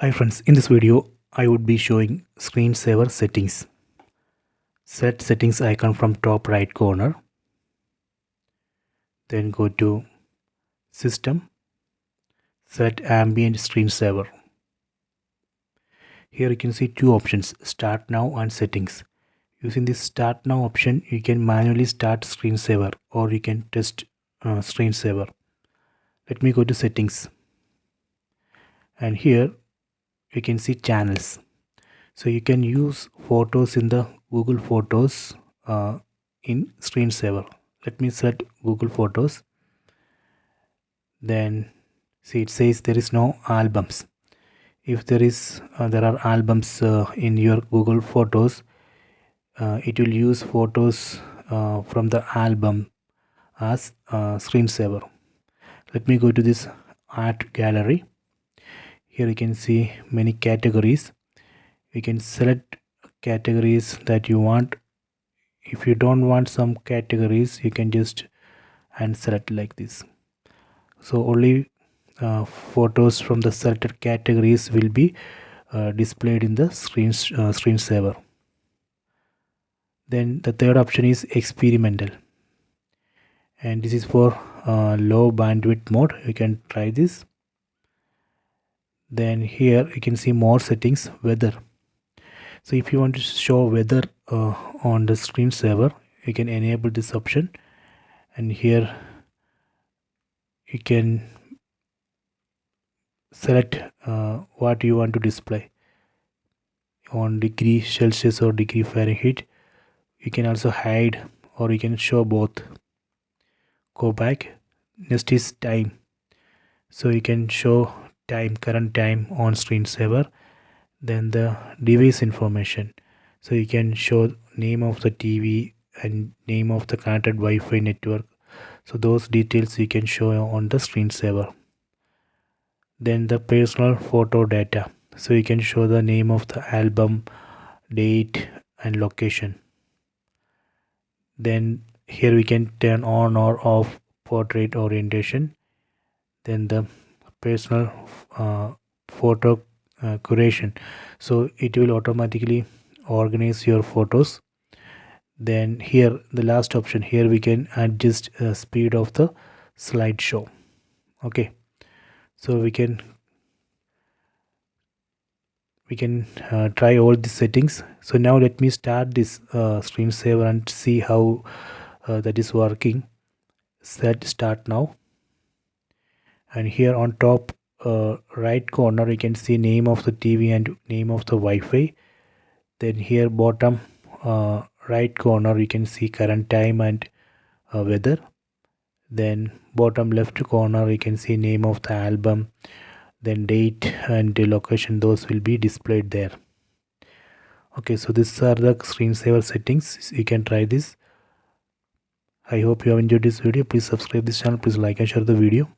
Hi friends, in this video I would be showing screensaver settings. Set settings icon from top right corner. Then go to system, set ambient screensaver. Here you can see two options, start now and settings. Using this start now option you can manually start screensaver or you can test screensaver. Let me go to settings and here you can see channels. So you can use photos in the Google Photos in screensaver. Let me select Google Photos. Then see, it says there is no albums. If there are albums in your Google Photos, it will use photos from the album as screensaver. Let me go to this art gallery. Here you can see many categories. You can select categories that you want. If you don't want some categories, you can just unselect like this. So only photos from the selected categories will be displayed in the screensaver. Then the third option is experimental, and this is for low bandwidth mode. You can try this. Then here you can see more settings, weather. So if you want to show weather on the screensaver, you can enable this option, and here you can select what you want to display on degree Celsius or degree Fahrenheit. You can also hide or you can show both. Go back. Next is time. So you can show time, current time on screensaver. Then the device information. So you can show name of the TV and name of the connected Wi-Fi network. So those details you can show on the screensaver. Then the personal photo data. So you can show the name of the album, date and location. Then here we can turn on or off portrait orientation. Then the personal photo curation. So it will automatically organize your photos. Then here the last option, here we can adjust speed of the slideshow. Okay, so we can try all these settings. So now let me start this screensaver and see how that is working. Set start now, and here on top right corner you can see name of the TV and name of the Wi-Fi. Then here bottom right corner you can see current time and weather. Then bottom left corner you can see name of the album, then date and the location. Those will be displayed there. Okay, so these are the screensaver settings. You can try this. I hope you have enjoyed this video. Please subscribe this channel. Please like and share the video.